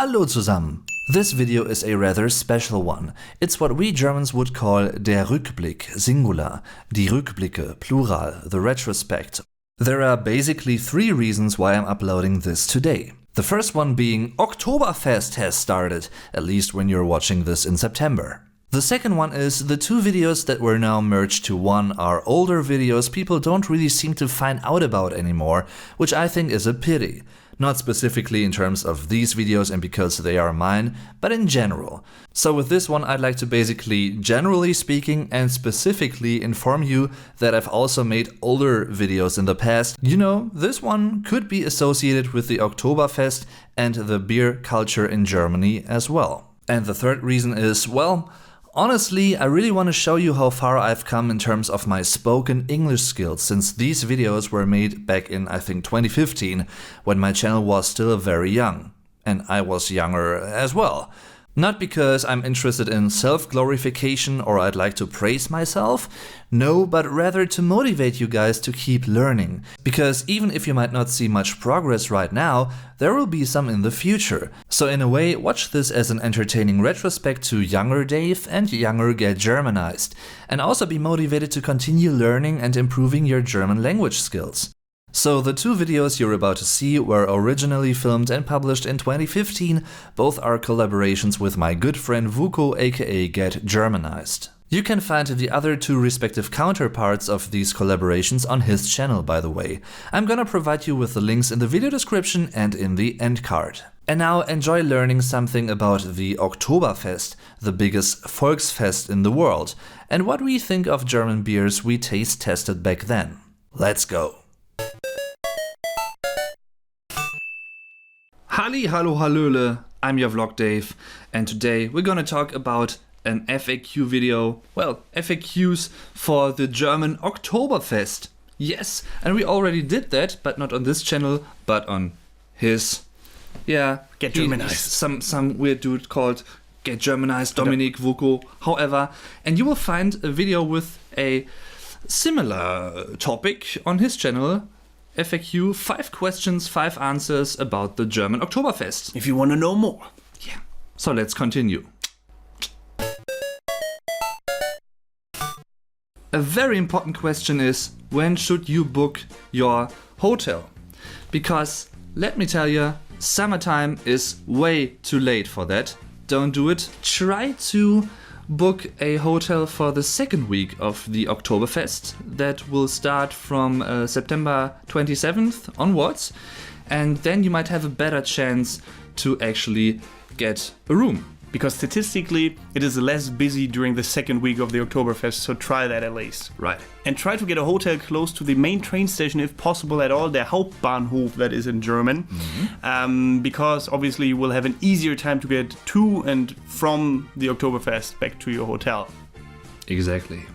Hallo zusammen! This video is a rather special one. It's what we Germans would call der Rückblick, singular, die Rückblicke, plural, the retrospect. There are basically 3 reasons why I'm uploading this today. The first one being Oktoberfest has started, at least when you're watching this in September. The second one is the 2 videos that were now merged to one are older videos people don't really seem to find out about anymore, which I think is a pity. Not specifically in terms of these videos and because they are mine, but in general. So with this one I'd like to basically, generally speaking and specifically inform you that I've also made older videos in the past. You know, this one could be associated with the Oktoberfest and the beer culture in Germany as well. And the third reason is, well, honestly, I really want to show you how far I've come in terms of my spoken English skills, since these videos were made back in, I think, 2015, when my channel was still very young. And I was younger as well. Not because I'm interested in self-glorification or I'd like to praise myself, no, but rather to motivate you guys to keep learning. Because even if you might not see much progress right now, there will be some in the future. So in a way, watch this as an entertaining retrospect to younger Dave and younger Get Germanized. And also be motivated to continue learning and improving your German language skills. So the 2 videos you're about to see were originally filmed and published in 2015, both are collaborations with my good friend Vuko aka Get Germanized. You can find the other 2 respective counterparts of these collaborations on his channel, by the way. I'm gonna provide you with the links in the video description and in the end card. And now enjoy learning something about the Oktoberfest, the biggest Volksfest in the world, and what we think of German beers we taste tested back then. Let's go! Halli, hallo, hallöle, I'm your vlog Dave, and today we're gonna talk about an FAQ video, well, FAQs for the German Oktoberfest. Yes, and we already did that, but not on this channel, but on his, yeah, Get Germanized. Some weird dude called Get Germanized, Dominic Vuko, however, and you will find a video with a similar topic on his channel. FAQ, 5 questions, 5 answers about the German Oktoberfest. If you want to know more. Yeah. So let's continue. A very important question is, when should you book your hotel? Because, let me tell you, summertime is way too late for that. Don't do it. Try to book a hotel for the 2nd week of the Oktoberfest. That will start from September 27th onwards, and then you might have a better chance to actually get a room. Because statistically, it is less busy during the 2nd week of the Oktoberfest, so try that at least. Right. And try to get a hotel close to the main train station if possible at all, der Hauptbahnhof, that is in German. Because obviously you will have an easier time to get to and from the Oktoberfest back to your hotel. Exactly.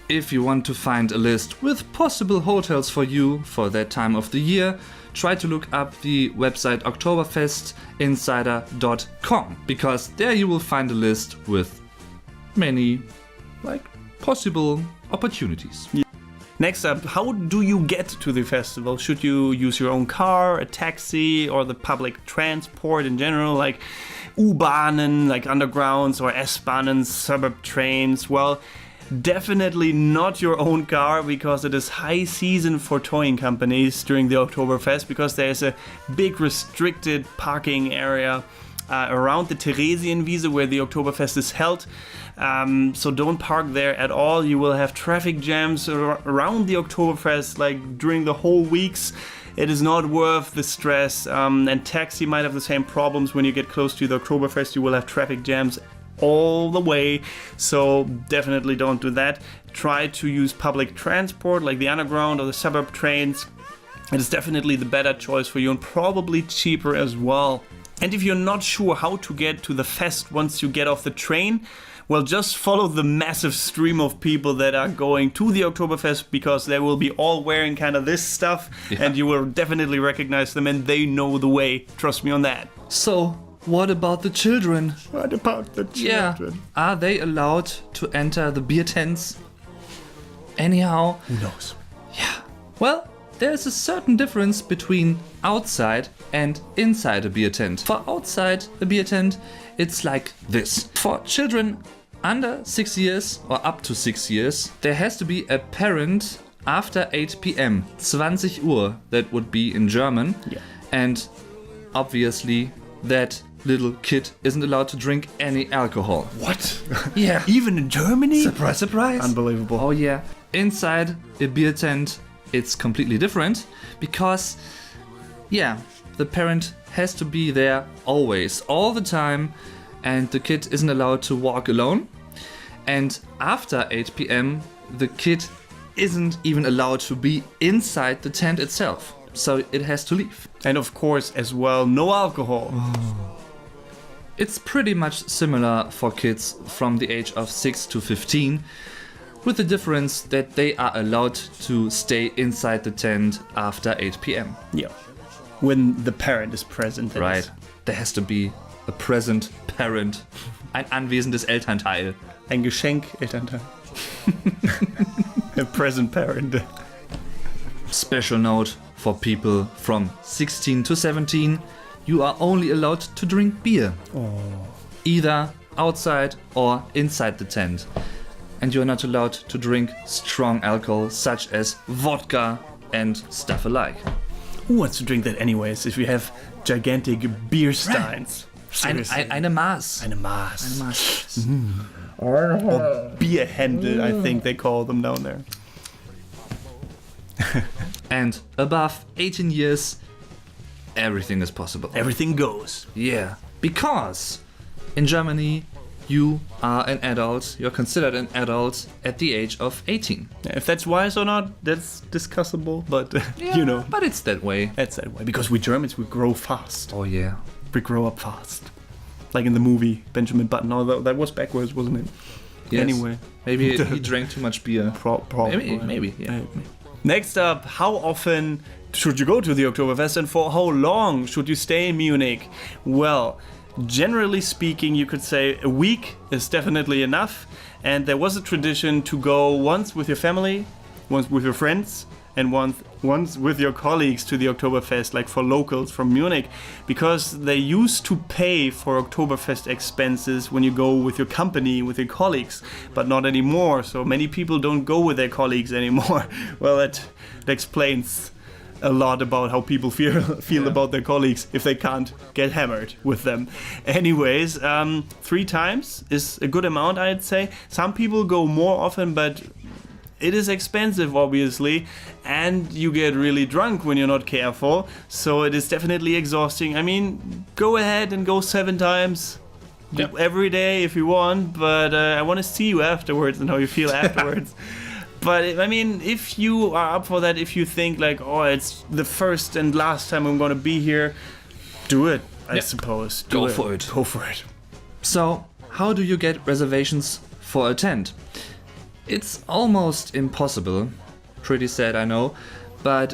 If you want to find a list with possible hotels for you for that time of the year, try to look up the website oktoberfestinsider.com, because there you will find a list with many, possible opportunities. Yeah. Next up, how do you get to the festival? Should you use your own car, a taxi, or the public transport in general, like U-Bahnen, like undergrounds, or S-Bahnen, suburb trains? Well, definitely not your own car, because it is high season for towing companies during the Oktoberfest, because there's a big restricted parking area around the Theresienwiese where the Oktoberfest is held. So don't park there at all. You will have traffic jams around the Oktoberfest, like during the whole weeks. It is not worth the stress. And taxi might have the same problems. When you get close to the Oktoberfest, you will have traffic jams all the way, so definitely don't do that. Try to use public transport like the underground or the suburb trains. It is definitely the better choice for you and probably cheaper as well. And if you're not sure how to get to the fest once you get off the train, well, just follow the massive stream of people that are going to the Oktoberfest, because they will be all wearing kind of this stuff, and you will definitely recognize them, and they know the way. Trust me on that. So, what about the children? What about the children? Yeah. Are they allowed to enter the beer tents? Anyhow. Who knows? Yeah. Well, there's a certain difference between outside and inside a beer tent. For outside a beer tent, it's like this. For children under 6 years or up to 6 years, there has to be a parent after 8 p.m. 20 Uhr, that would be in German. Yeah. And obviously that little kid isn't allowed to drink any alcohol. What? Yeah. Even in Germany? Surprise, surprise. Unbelievable. Oh yeah. Inside a beer tent, it's completely different because, yeah, the parent has to be there always, all the time, and the kid isn't allowed to walk alone. And after 8 p.m., the kid isn't even allowed to be inside the tent itself. So it has to leave. And of course, as well, no alcohol. It's pretty much similar for kids from the age of 6 to 15, with the difference that they are allowed to stay inside the tent after 8 p.m. Yeah. When the parent is present. that Right. is. There has to be a present parent. Ein anwesendes Elternteil. Ein Geschenk, Elternteil. A present parent. Special note for people from 16 to 17, you are only allowed to drink beer. Either outside or inside the tent. And you're not allowed to drink strong alcohol such as vodka and stuff alike. Who wants to drink that anyways if you have gigantic beer steins? Seriously. Eine Maß. Eine Maß. Eine Maß. Or Bierhändel, I think they call them down there. And above 18 years, everything is possible. Everything goes. Yeah, because in Germany, you are an adult, you're considered an adult at the age of 18. If that's wise or not, that's discussable, but you know, But it's that way. that's that way. Because we Germans, we grow fast. Oh yeah. We grow up fast. Like in the movie Benjamin Button, although that was backwards, wasn't it? Yes. Anyway. Maybe he drank too much beer. Probably. Maybe, yeah. Next up, how often should you go to the Oktoberfest and for how long should you stay in Munich? Well, generally speaking, you could say a week is definitely enough. And there was a tradition to go once with your family, once with your friends, and once with your colleagues to the Oktoberfest, like for locals from Munich, because they used to pay for Oktoberfest expenses when you go with your company, with your colleagues, but not anymore. So many people don't go with their colleagues anymore. Well, that explains a lot about how people feel about their colleagues if they can't get hammered with them. Anyways, 3 times is a good amount, I'd say. Some people go more often, but it is expensive, obviously, and you get really drunk when you're not careful, so it is definitely exhausting. I mean, go ahead and go 7 times every day if you want, but I want to see you afterwards and how you feel afterwards. But I mean, if you are up for that, if you think like, oh, it's the first and last time I'm gonna be here, do it, I suppose. Go for it. Go for it. So, how do you get reservations for a tent? It's almost impossible. Pretty sad, I know. But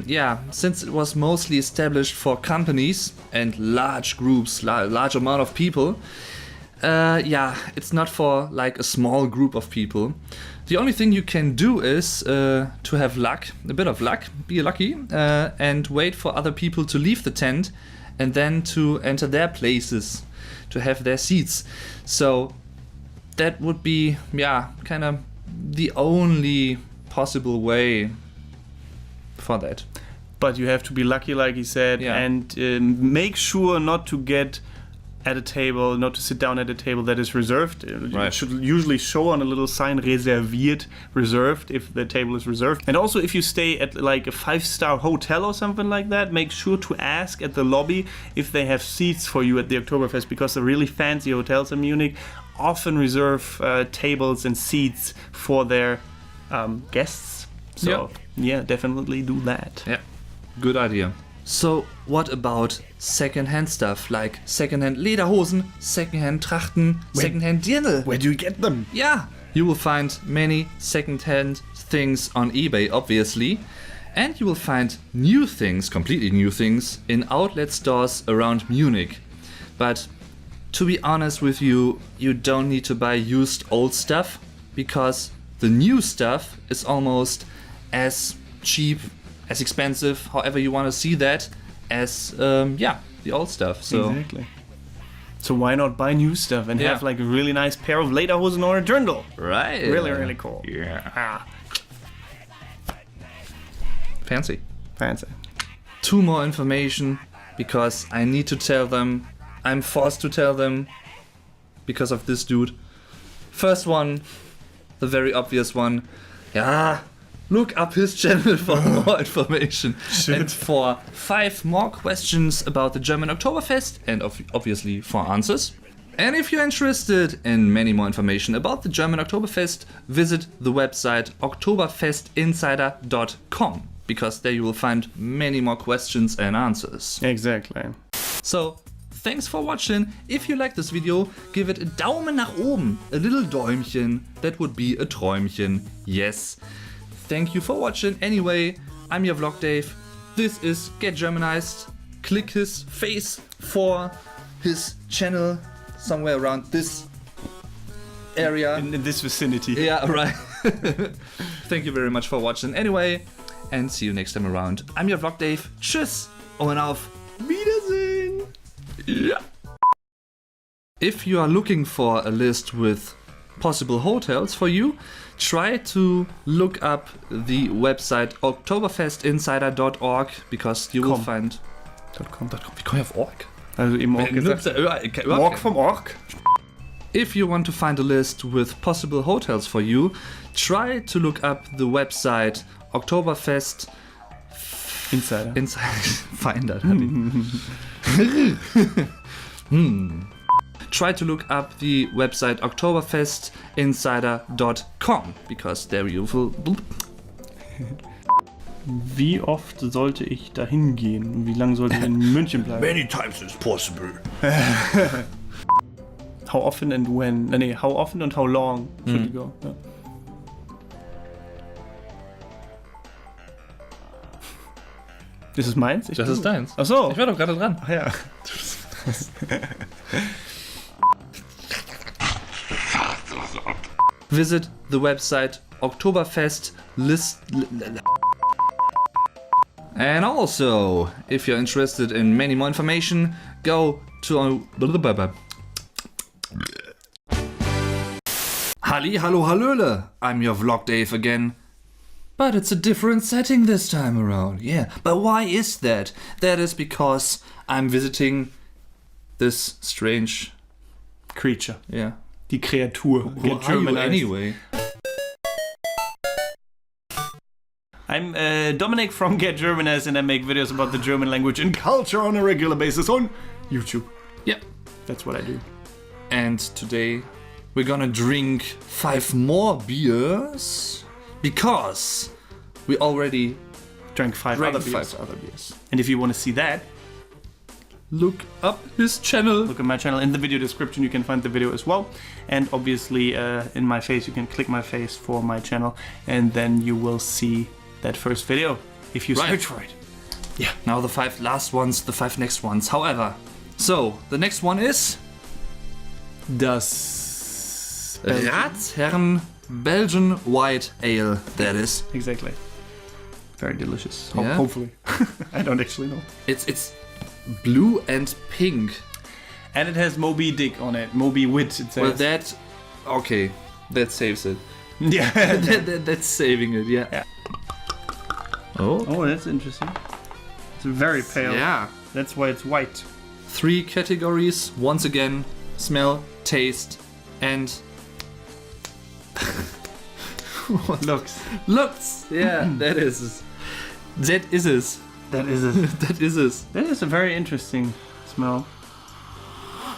yeah, since it was mostly established for companies and large groups, large amount of people, yeah, it's not for like a small group of people. The only thing you can do is to have luck, a bit of luck, be lucky, and wait for other people to leave the tent and then to enter their places, to have their seats. So that would be, yeah, kind of the only possible way for that. But you have to be lucky, like he said, Yeah. and make sure not to get at a table, not to sit down at a table that is reserved. Right. It should usually show on a little sign, reserviert, reserved, if the table is reserved. And also, if you stay at like a 5-star hotel or something like that, make sure to ask at the lobby if they have seats for you at the Oktoberfest, because the really fancy hotels in Munich often reserve tables and seats for their guests. So, yeah, definitely do that. Yeah, good idea. So, what about second-hand stuff like second-hand Lederhosen, second-hand Trachten, second-hand Dirndl? Where do you get them? Yeah, you will find many second-hand things on eBay, obviously, and you will find new things, completely new things, in outlet stores around Munich. But to be honest with you, you don't need to buy used old stuff, because the new stuff is almost as cheap as expensive, however you want to see that, as the old stuff. So Exactly. So why not buy new stuff and Yeah. have like a really nice pair of lederhosen or a dirndl? right, Really, really cool. Yeah, Ah, fancy. fancy. 2 more information because I need to tell them. I'm forced to tell them because of this dude. First one, the very obvious one. Yeah, look up his channel for more information. And for 5 more questions about the German Oktoberfest and obviously for answers. And if you're interested in many more information about the German Oktoberfest, visit the website oktoberfestinsider.com because there you will find many more questions and answers. Exactly. So, thanks for watching. If you like this video, give it a Daumen nach oben, a little Däumchen. That would be a Träumchen. Yes. Thank you for watching. Anyway, I'm your Vlog Dave. This is Get Germanized. Click his face for his channel somewhere around this area. In this vicinity. Yeah, right. Thank you very much for watching. Anyway, and see you next time around. I'm your Vlog Dave. Tschüss und auf Wiedersehen. Yeah. If you are looking for a list with possible hotels for you, try to look up the website oktoberfestinsider.org because you will find... .com. Wie komme ich auf Org? Also eben Org gesagt. Org vom Org. If you want to find a list with possible hotels for you, try to look up the website Oktoberfest Insider. Finder. Try to look up the website oktoberfestinsider.com because there you will... Wie oft sollte ich da hingehen? Wie lange sollte ich in München bleiben? Many times is possible. How often and when? Nee, how often and how long should you go? Ja. Das ist meins? Das ist deins. Ach so. Ich war doch gerade dran. Ach ja. Visit the website Oktoberfest list. And also, if you're interested in many more information, go to Halli, hallo, hallöle. I'm your Vlog Dave again. But it's a different setting this time around, yeah. But why is that? That is because I'm visiting this strange... Creature. Yeah. Die Kreatur. Who are you Germanized. anyway? I'm Dominic from Get Germanized and I make videos about the German language and culture on a regular basis on YouTube. Yep. That's what I do. And today we're gonna drink 5 more beers because we already Drank 5 Drank other beers. 5 other beers. And if you want to see that, Look up his channel. look at my channel. In the video description you can find the video as well. And obviously in my face you can click my face for my channel and then you will see that first video if you Right. search for it. Yeah, now the 5 last ones, the 5 next ones. However, so the next one is Das Ratsherren Belgian White Ale. That is. Exactly. Very delicious. Yeah. Hopefully. I don't actually know. It's blue and pink. And it has Moby Dick on it. Moby Wit, it says. Well, that okay, that saves it. yeah. That's saving it. Yeah. Yeah. Oh. Oh, that's interesting. It's very pale. Yeah. That's why it's white. 3 categories. Once again, smell, taste, and Looks. looks. Yeah, that is. That is it. That is it. That is it. That is a very interesting smell.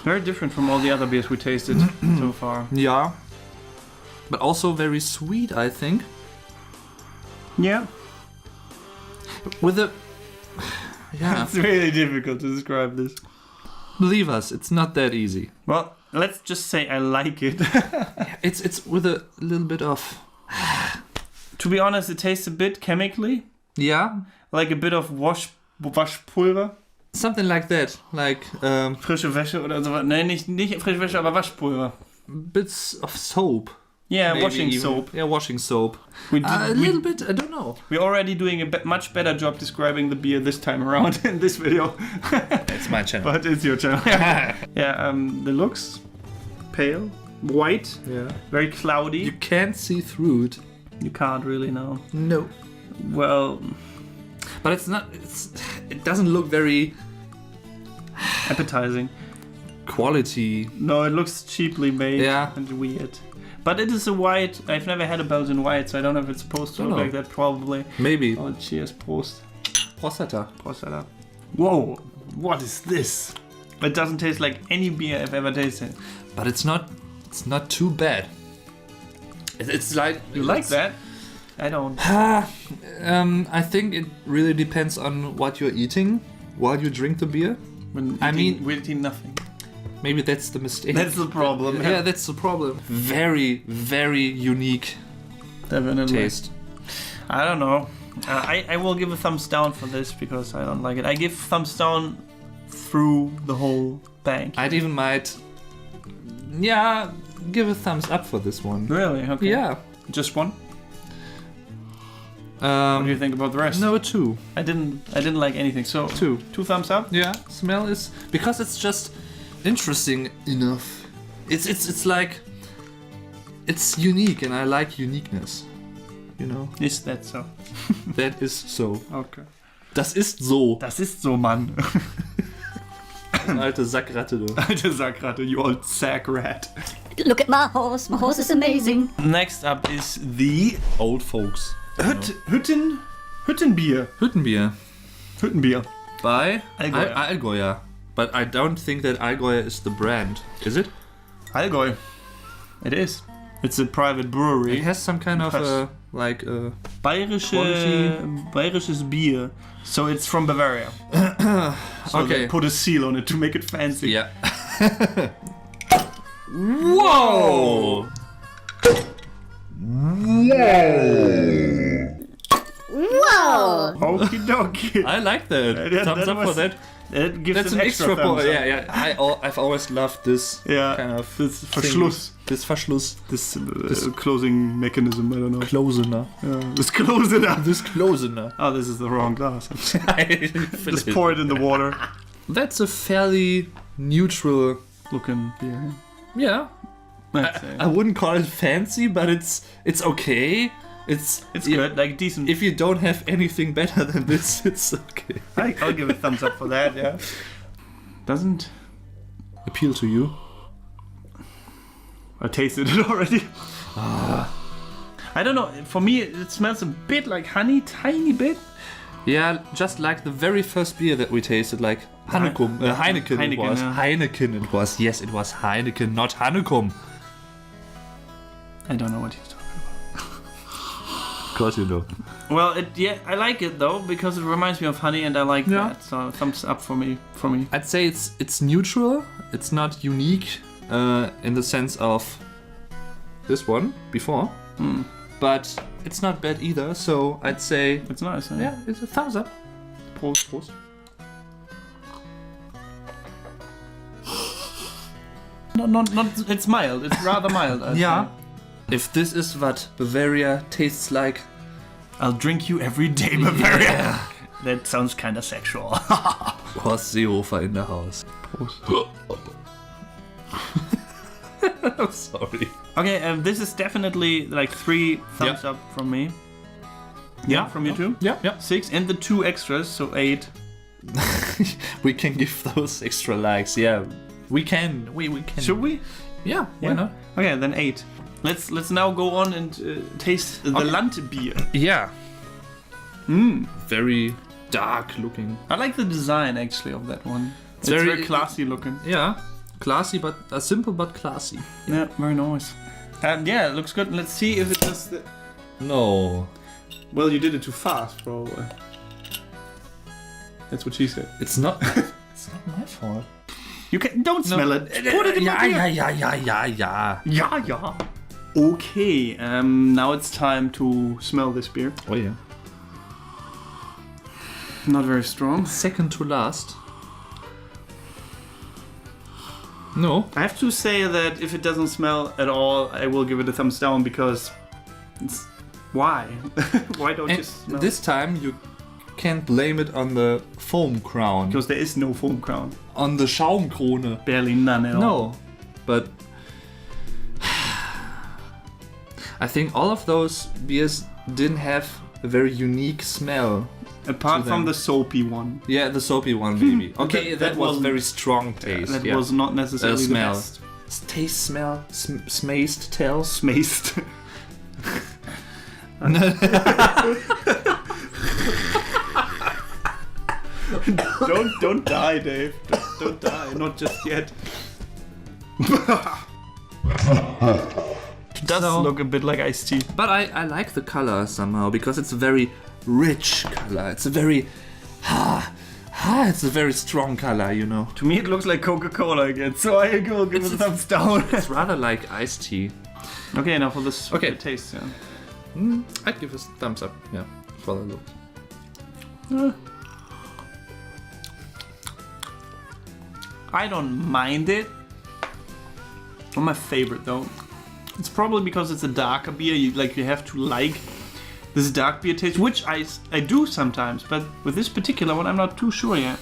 Very different from all the other beers we tasted so far. Yeah. But also very sweet, I think. Yeah. With a. Yeah. It's really difficult to describe this. Believe us, it's not that easy. Well, let's just say I like it. It's with a little bit of. To be honest, it tastes a bit chemically. Yeah. Like a bit of Waschpulver. Something like that. Like Frische Wäsche oder sowas. Nein, nicht frische Wäsche, aber Waschpulver. bits of soap. Yeah, Maybe washing even- soap. Yeah, washing soap. We did- A little bit, I don't know. We're already doing a much better job describing the beer this time around in this video. It's my channel. But it's your channel. Yeah, the looks pale, white, Yeah. very cloudy. You can't see through it. You can't really know. No. Well, But it doesn't look very appetizing. quality. No, it looks cheaply made Yeah. and weird. But it is a white. I've never had a Belgian white, so I don't know if it's supposed to Don't look know. like that. Probably. Maybe. Oh, cheers, Prost. Prostata. Prost, Alter. Whoa, what is this? It doesn't taste like any beer I've ever tasted. But it's not too bad. It's like You like that? I don't. I think it really depends on what you're eating while you drink the beer. When I mean- we're eating nothing. Maybe that's the mistake. That's the problem. Yeah, that's the problem. Very, very unique Definitely. taste. I don't know. I will give a thumbs down for this because I don't like it. I give thumbs down through the whole bank. I'd even might, give a thumbs up for this one. Really? Okay. Yeah. Just one? What do you think about the rest? No, 2. I didn't like anything. So 2. 2 thumbs up. Yeah, smell is because it's just interesting enough. It's like it's unique, and I like uniqueness. You know, Is that so? that is so. Okay. Das ist so. Das ist so, Mann. Alte Sackratte, du. Alte Sackratte, you old sack rat. Look at my horse. My horse is amazing. Next up is the Old folks. Hüttenbier. Hüttenbier Hüttenbier. by Allgäuer. Allgäuer. But I don't think that Allgäuer is the brand. Is it? Allgäu. It is. It's a private It brewery. has some kind of Impressed. Bayerisches Bier. So it's from Bavaria. So Okay. they put a seal on it to make it fancy. Yeah. Whoa! Whoa! Okie dokie. I like that. Yeah, Thumbs that up for was- that. It gives That's an extra point. thumbs up. Yeah. I've always loved this Yeah, kind of this thing. Verschluss. This Verschluss. This closing mechanism, I don't know. Closener. This closer. This Closener. Oh, this is the wrong glass. Just Just pour it in the water. That's a fairly neutral. Looking beer. Yeah. Let's say. I wouldn't call it fancy, but it's okay. It's Good, like decent. If you don't have anything better than this, it's okay. I'll give a thumbs up for that, yeah. Doesn't... Appeal to you? I tasted it already. I don't know, for me it smells a bit like honey, tiny bit. Yeah, just like the very first beer that we tasted, like Heineken. Heineken it Heineken, was. yeah. Heineken it was. Yes, it was Heineken, not Hanekom. I don't know what he's talking Of course you know. about. Well, I like it though, because it reminds me of honey and I like Yeah. that. So thumbs up for me. I'd say it's neutral. It's not unique in the sense of this one before, but it's not bad either. So I'd say It's nice, eh? yeah, it's a thumbs up. Prost, Prost. Not, it's mild. It's rather mild. I'd Yeah. say. If this is what Bavaria tastes like, I'll drink you every day, Bavaria. That sounds kind of sexual. Horst Seehofer in the house. I'm sorry. Okay, this is definitely like 3 thumbs up from me. Yeah, from you too? Yeah. 6, and the 2 extras, so 8. We can give those extra likes. Yeah, we can. We can. Should we? Yeah. Why not? Okay, then 8. Let's now go on and taste the Landbier. Yeah. Very dark looking. I like the design actually of that one. It's very, very- classy looking. Yeah. Classy, but simple but classy. Yeah, very nice. And yeah, it looks good. Let's see if it does the... No, Well, you did it too fast, probably. That's what she said. it's not. It's not my fault. You don't smell it. Put it in my beer. Yeah. Yeah. Okay, now it's time to smell this beer. Oh yeah. Not very strong. Second to last. No. I have to say that if it doesn't smell at all, I will give it a thumbs down because it's... Why? Why don't you And smell? this time you can't blame it on the foam crown. Because there is no foam crown. On the Schaumkrone. Barely none at all. No. But I think all of those beers didn't have a very unique smell. Apart to from them. the soapy one. Yeah, the soapy one maybe. Okay, That that was wasn't- very strong taste. That yeah. was not necessarily the smell. best. Taste, smell, smaced, tells. Smaced. don't die, Dave. Don't die. Not just yet. It does So- look a bit like iced tea. But I like the color somehow because it's a very rich color. It's a very it's a very strong color, you know. To me, it looks like Coca-Cola again, so I will give it a thumbs down. It's rather like iced tea. Okay, now for this Okay. the taste. Yeah. I'd give a thumbs up, yeah, for the look. I don't mind it. Not my favorite though. It's probably because it's a darker beer. You have to like this dark beer taste, which I do sometimes. But with this particular one, I'm not too sure yet.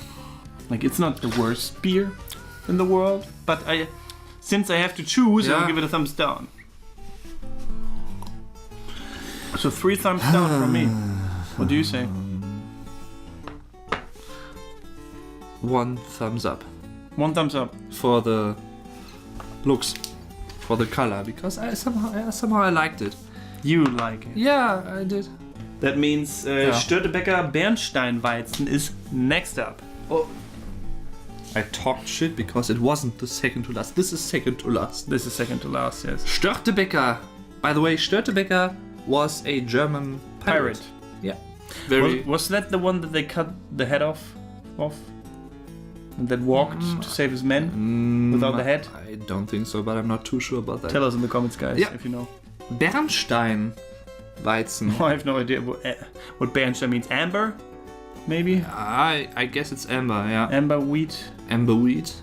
Like it's not the worst beer in the world, but since I have to choose, I'll Yeah. give it a thumbs down. So 3 thumbs down from me. What do you say? 1 thumbs up 1 thumbs up. for the looks, for the color, because I somehow I liked it. You like it. Yeah, I did. That means Störtebeker Bernsteinweizen is next up. Oh, I talked shit because it wasn't the second to last. This is second to last. This is second to last, yes. Störtebeker. By the way, Störtebeker was a German pirate. Yeah. Very. Was that the one that they cut the head off? And that walked to save his men without the head? I don't think so, but I'm not too sure about that. Tell us in the comments, guys, Yeah. if you know. Bernstein Weizen. I have no idea what Bernstein means. Amber? Maybe? I guess it's amber, yeah. Amber wheat? Amber wheat.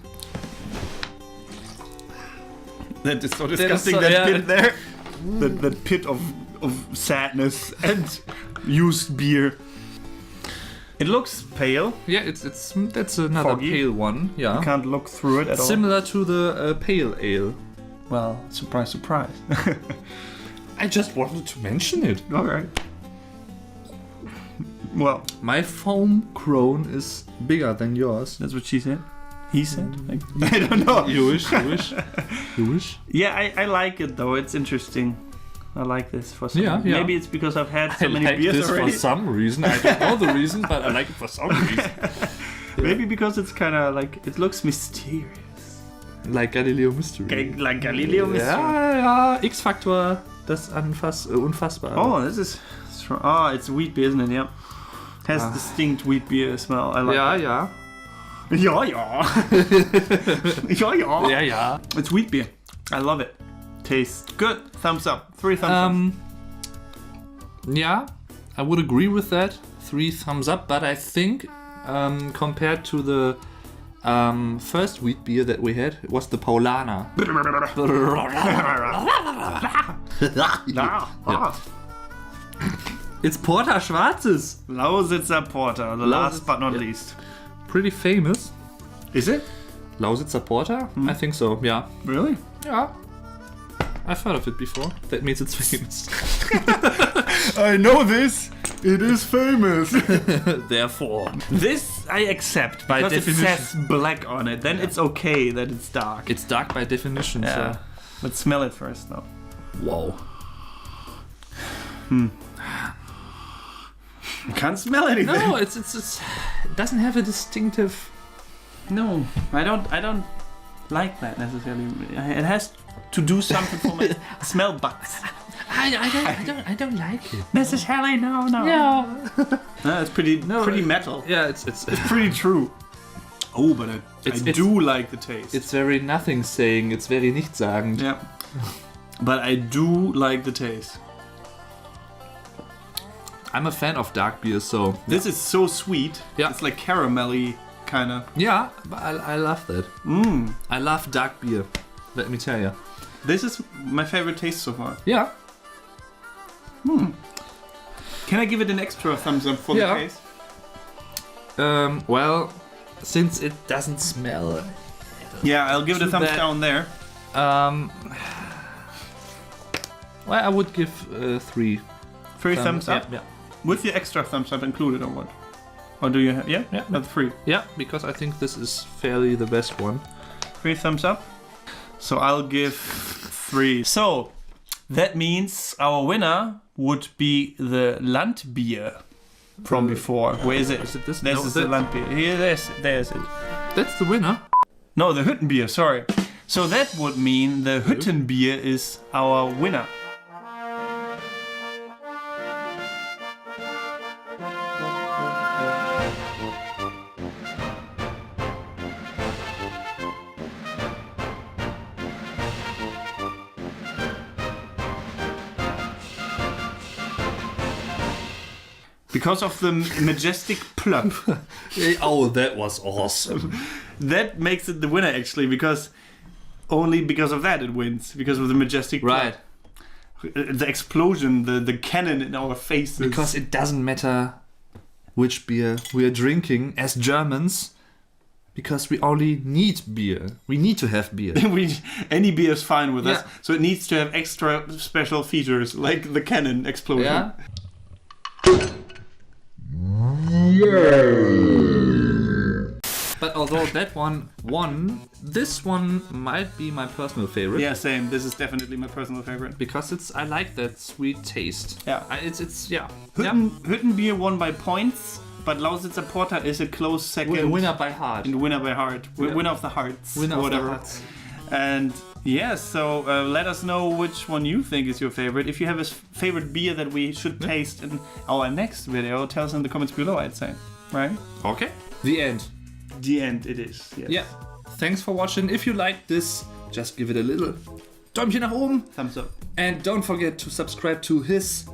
That is so is disgusting, so- that yeah. pit there. That pit of sadness and used beer. It looks pale. Yeah, that's another Foggy. pale one. Yeah. Can't look through it at all. Similar to the pale ale. Well, surprise, surprise. I just wanted to mention it. Alright. Well, My foam crone is bigger than yours. that's what she said. He said? I don't know. You wish, you wish. You wish? Yeah, I like it though. It's interesting. I like this for some Yeah, yeah. Maybe it's because I've had so I many like beers this already. for some reason. I don't know the reason, but I like it for some reason. Maybe because it's kind of like, it looks mysterious. Like Galileo Mystery. Like Galileo Mystery. Ja, X-Faktor, das unfassbar. Oh, this is strong. Oh, it's wheat beer, isn't it? Yep. Has distinct wheat beer smell. I like ja, it. ja. Yeah, yeah. Yeah, yeah. Ja, ja. It's wheat beer. I love it. Tastes good. Thumbs up. 3 thumbs up. Yeah, I would agree with that. 3 thumbs up, but I think compared to the first wheat beer that we had, it was the Paulaner. It's Porter Schwarzes. Lausitzer Porter, the last but not yeah. least. Pretty famous. Is it? Lausitzer Porter? I think so, yeah. Really? Yeah. I've heard of it before. That means it's famous. I know this. It is famous. Therefore. This I accept By because it definition. says black on it. Then it's okay that it's dark. It's dark by definition, Yeah. Let's smell it first, though. so. Whoa. You can't smell anything. No, it doesn't have a distinctive. No, I don't like that necessarily. It has to do something for my smell buds. I don't like it. Necessarily, no. Yeah. No, it's pretty metal. Yeah, it's Pretty true. Oh, but I It's- do like the taste. it's very nothing saying. It's very nichtssagend. Yeah. But I do like the taste. I'm a fan of dark beer, so This is so sweet. Yeah. It's like caramelly kinda. Yeah, but I love that. I love dark beer. Let me tell you. This is my favorite taste so far. Yeah. Can I give it an extra thumbs up for the Yeah. taste? Well, since it doesn't smell. Yeah, I'll give it a Too thumbs bad. down there. Well, I would give 3. 3 thumbs up? Yeah. With the extra thumbs up included or what? Or do you have... Yeah? Yeah. That's 3. Yeah, because I think this is fairly the best one. 3 thumbs up. So I'll give 3. So, that means our winner would be the Landbier from before. Where is it? Is it this? This No, is the Landbier. Here, there's it. That's the winner. No, the Hüttenbier, sorry. So that would mean the Hüttenbier is our winner. Because of the majestic plump. Oh, that was awesome. That makes it the winner actually, because only because of that it wins. Because of the majestic Right. plump. The explosion, the cannon in our faces. Because it doesn't matter which beer we are drinking as Germans, because we only need beer. We need to have beer. any beer is fine with us. Yeah. So it needs to have extra special features like the cannon explosion. Yeah. But although that one won, this one might be my personal favorite. Yeah, same. This is definitely my personal favorite. Because I like that sweet taste. Yeah. It's yeah. Hüttenbier won by points, but Lausitzer Porter is a close second. Winner by heart. And winner by heart. Winner of the hearts. Winner of whatever. the hearts. And yeah, so let us know which one you think is your favorite. If you have a favorite beer that we should taste in our next video, tell us in the comments below, I'd say. Right? Okay. The end. The end it is. Yes. Yeah. Thanks for watching. If you liked this, just give it a little Däumchen nach oben. Thumbs up. And don't forget to subscribe to his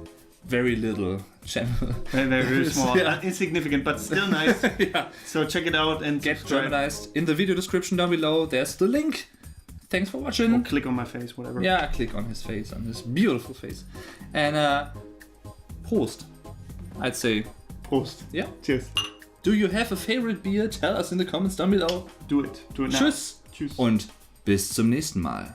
very little channel. Very small. Yeah. Insignificant, but still nice. Yeah. So check it out and Get subscribe. Germanized. In the video description down below, there's the link. Thanks for watching. Or click on my face, whatever. Yeah, click on his face, on his beautiful face. And Prost, I'd say. Prost. Yeah. Cheers. Do you have a favorite beer? Tell us in the comments down below. Do it. Do it now. Tschüss. Tschüss. Und bis zum nächsten Mal.